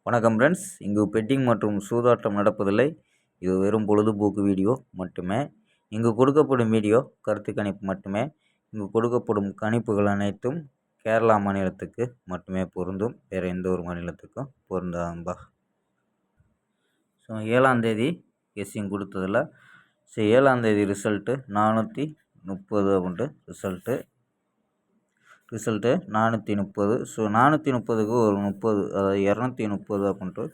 வணக்கம் ஃப்ரெண்ட்ஸ். இங்கு பெட்டிங் மற்றும் சூதாட்டம் நடப்பதில்லை. இது வெறும் பொழுதுபோக்கு வீடியோ மட்டுமே. இங்கு கொடுக்கப்படும் வீடியோ கருத்து கணிப்பு மட்டுமே. இங்கு கொடுக்கப்படும் கணிப்புகள் அனைத்தும் கேரளா மாநிலத்துக்கு மட்டுமே பொருந்தும். வேறு எந்த ஒரு மாநிலத்துக்கும் பொருந்தாம்பா. ஸோ 7ஆம் தேதி கெஸ்ஸிங் கொடுத்ததில் 7ஆம் தேதி ரிசல்ட்டு 430 அப்படின்ட்டு ரிசல்ட்டு 430. ஸோ 430க்கு ஒரு 30, அதாவது 230 அப்படின்ட்டு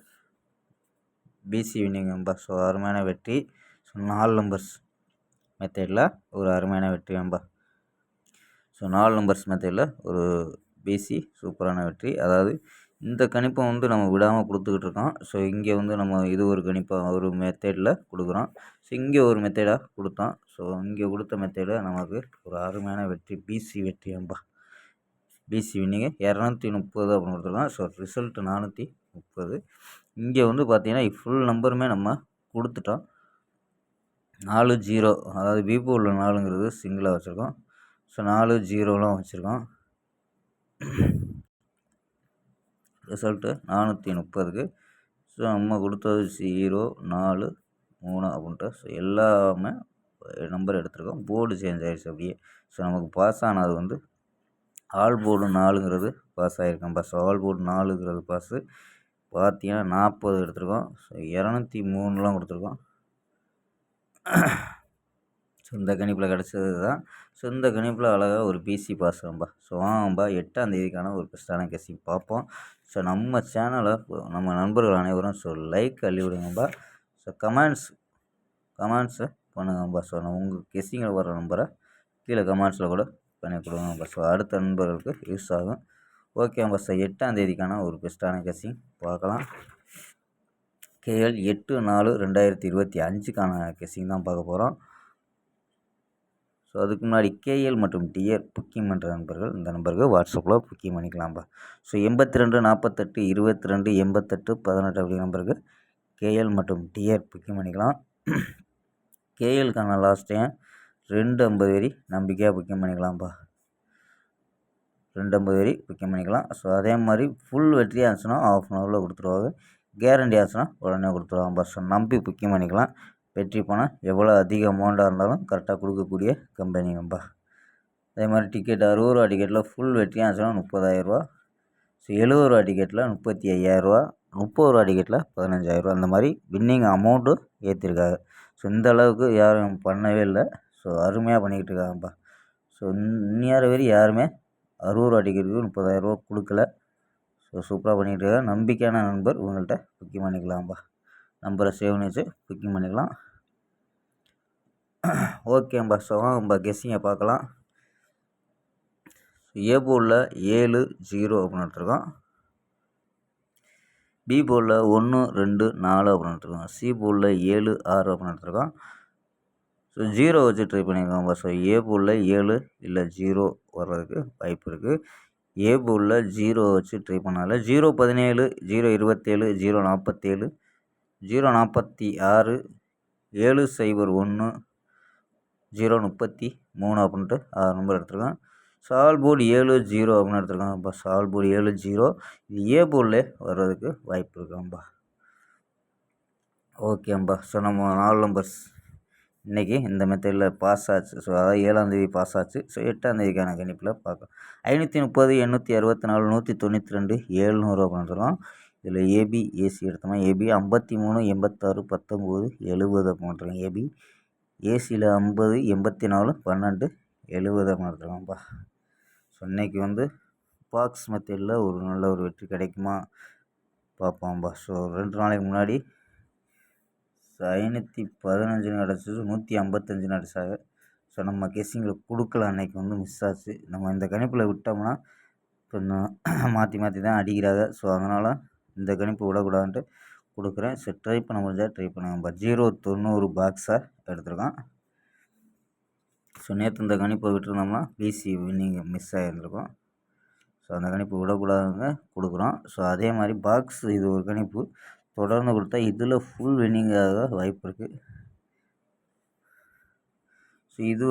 பிசி வின்னிங்கம்பா. ஸோ அருமையான வெற்றி. ஸோ 4 நம்பர்ஸ் மெத்தடில் ஒரு அருமையான வெற்றி நம்பா. ஸோ 4 நம்பர்ஸ் மெத்தடில் ஒரு பிசி சூப்பரான வெற்றி. அதாவது இந்த கணிப்பை நம்ம விடாமல் கொடுத்துக்கிட்டு இருக்கோம். ஸோ இங்கே நம்ம இது ஒரு கணிப்பாக ஒரு மெத்தடில் கொடுக்குறோம். ஸோ இங்கே ஒரு மெத்தடாக கொடுத்தோம். ஸோ இங்கே கொடுத்த மெத்தடில் நமக்கு ஒரு அருமையான வெற்றி, பிசி வெற்றி நம்பா. பிசி வின்னிங்கு 230 அப்படின்னு கொடுத்துருக்கோம். So result 430. இங்கே பார்த்தீங்கன்னா ஃபுல் நம்பருமே நம்ம கொடுத்துட்டோம். 40, அதாவது பிபோவில் 4ங்கிறது சிங்கிளாக வச்சுருக்கோம். ஸோ 40 வச்சுருக்கோம். ரிசல்ட்டு 430க்கு. ஸோ நம்ம கொடுத்தது 0, 4, 3 அப்படின்ட்டு. ஸோ எல்லாமே நம்பர் எடுத்துருக்கோம். போர்டு சேஞ்ச் ஆகிடுச்சு அப்படியே. ஸோ நமக்கு பாஸ் ஆனது ஆல் போர்டு 4ங்கிறது பாஸ் ஆகிருக்கோம். ஸோ ஆல் போர்டு 4ங்கிறது பாஸு. பார்த்தீங்கன்னா 40 எடுத்திருக்கோம். ஸோ 203 கொடுத்துருக்கோம். ஸோ இந்த கணிப்பில் கிடச்சது தான். ஸோ இந்த கணிப்பில் அழகாக ஒரு பிசி பாஸ் நம்பா. ஸோ வாங்கம்பா 8ஆம் தேதிக்கான ஒரு பெஸ்ட்டான கெஸ்ஸிங் பார்ப்போம். ஸோ நம்ம சேனலை நம்ம நண்பர்கள் அனைவரும் லைக் அள்ளி விடுங்கம்பா. ஸோ கமெண்ட்ஸை பண்ணுங்கம்பா. ஸோ உங்கள் கெஸ்ஸிங்கில் வர நம்பரை கீழே கமெண்ட்ஸில் கூட பண்ணி கொடுங்கம்பா. ஸோ அடுத்த நண்பர்களுக்கு யூஸ் ஆகும். ஓகேம்பா. ஸோ 8ஆம் தேதிக்கான ஒரு பெஸ்ட்டான கெஸ்ஸிங் பார்க்கலாம். KL 8/4/2025க்கான கெஸ்ஸிங் தான் பார்க்க போகிறோம். ஸோ அதுக்கு முன்னாடி KL மற்றும் டிஆர் புக்கிங் பண்ணுற நண்பர்கள் இந்த நம்பருக்கு வாட்ஸ்அப்பில் புக்கிங் பண்ணிக்கலாம்பா. ஸோ 82 48 22 88 18 அப்படி நம்பருக்கு KL மற்றும் டிஆர் புக்கிங் பண்ணிக்கலாம். KLக்கான லாஸ்ட் டைம் 250 வரி நம்பிக்கையாக புக்கிங் பண்ணிக்கலாம்ப்பா. 250 வரி புக்கிங் பண்ணிக்கலாம். ஸோ அதே மாதிரி ஃபுல் வெற்றியாக இருந்துச்சுன்னா ½ அன் ஹவரில் கொடுத்துருவாங்க. கேரண்டி ஆச்சுன்னா உடனே கொடுத்துருவாங்கப்பா. ஸோ நம்பி புக்கிங் பண்ணிக்கலாம். வெற்றி பணம் எவ்வளோ அதிக அமௌண்ட்டாக இருந்தாலும் கரெக்டாக கொடுக்கக்கூடிய கம்பெனி நம்பா. அதே மாதிரி டிக்கெட் 60 ரூபா டிக்கெட்டில் ஃபுல் வெற்றியாக இருந்துச்சுன்னா 30,000 ரூபா. ஸோ 70 ரூபா டிக்கெட்டில் 35,000 ரூபா. 30 ரூபா டிக்கெட்டில் 15,000 ரூபா. அந்த மாதிரி வின்னிங் அமௌண்ட்டும் ஏற்றிருக்காங்க. ஸோ இந்த அளவுக்கு யாரும் பண்ணவே இல்லை. ஸோ அருமையாக பண்ணிக்கிட்டு இருக்காங்கப்பா. ஸோ இன்னியார வரை யாருமே 60 ரூபா டிக்கெட்டுக்கு 30,000 ரூபா கொடுக்கல. ஸோ சூப்பராக பண்ணிக்கிட்டு இருக்காங்க. நம்பிக்கையான நண்பர் உங்கள்கிட்ட புக்கிங் பண்ணிக்கலாம்ப்பா. நம்பரை சேவ் பண்ணி வச்சு புக்கிங் பண்ணிக்கலாம். ஓகேம்பா. ஸோ வாங்கப்பா கெஸ்ஸிங்கை பார்க்கலாம். ஏ போர்டில் 7, 0 அப்படின்னு எடுத்துருக்கோம். பி போர்டில் 1, 2, 4 அப்படின்னு எடுத்துருக்கோம். சி போர்டில் 7, 6 அப்படின்னு எடுத்துருக்கோம். ஸோ 0 வச்சு ட்ரை பண்ணியிருக்கோம்ப்பா. ஸோ ஏ போர்டில் 7 இல்லை 0 வர்றதுக்கு வாய்ப்பு இருக்குது. ஏ போர்டில் 0 வச்சு ட்ரை பண்ணால 017, 027, 047, 046, 701, 033 அப்படின்ட்டு 6 நம்பர் எடுத்துருக்கோம். சால் போர்டு 7, 0 அப்படின்னு எடுத்துருக்காங்கப்பா. சால் போர்டு 7, 0 இது ஏ போர்டில் வர்றதுக்கு வாய்ப்பு இருக்காம்பா. ஓகேம்பா. ஸோ நம்ம 4 நம்பர்ஸ் இன்றைக்கி இந்த மெத்தடில் பாஸ் ஆச்சு. ஸோ அதாவது 7ஆம் தேதி பாஸ் ஆச்சு. ஸோ 8ஆம் தேதிக்கான கணிப்பில் பார்க்கலாம். 530, 864, 192, 700 அப்படின்றோம். இதில் ஏபி ஏசி எடுத்தோம்னா ஏபி 53, 86, 19, 70 அப்படின்றோம். ஏபி ஏசியில் 50, 84, 12, 70 அப்படின்னு எடுத்துருக்கோம்ப்பா. ஸோ இன்றைக்கி பாக்ஸ் மெத்தடில் ஒரு நல்ல ஒரு வெற்றி கிடைக்குமா பார்ப்போம்ப்பா. ஸோ 2 நாளைக்கு முன்னாடி 515 கிடச்சிது, 155 கிடச்சாங்க. ஸோ நம்ம கெஸ்ஸிங்கில் கொடுக்கல. அன்றைக்கி மிஸ் ஆச்சு. நம்ம இந்த கணிப்பில் விட்டோம்னா கொஞ்சம் மாற்றி தான் அடிக்கிறாங்க. ஸோ அதனால் இந்த கணிப்பு விடக்கூடாதுன்ட்டு கொடுக்குறேன். ஸோ ட்ரை பண்ண முடிஞ்சால் ட்ரை பண்ணுங்கப்பா. 090 பாக்ஸை எடுத்துருக்கோம். ஸோ நேற்று இந்த கணிப்பை விட்டுருந்தோம்னா பிசி வின்னிங் மிஸ் ஆகியிருந்துருக்கோம். ஸோ அந்த கணிப்பு விடக்கூடாதுங்க கொடுக்குறோம். ஸோ அதே மாதிரி பாக்ஸ் இது ஒரு கணிப்பு தொடர்ந்து கொடுத்தா இதில் ஃபுல் வின்னிங்காக வாய்ப்பு இருக்குது. ஸோ இது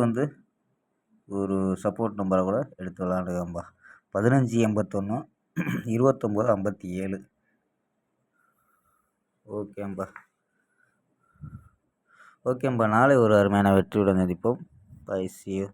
ஒரு சப்போர்ட் நம்பரை கூட எடுத்து விளாண்டுக்கம்பா. 1581, 2957. ஓகேம்பா. ஓகேம்பா. நாளை ஒரு அருமையான வெற்றியுடன் சந்திப்போம். பை. C you.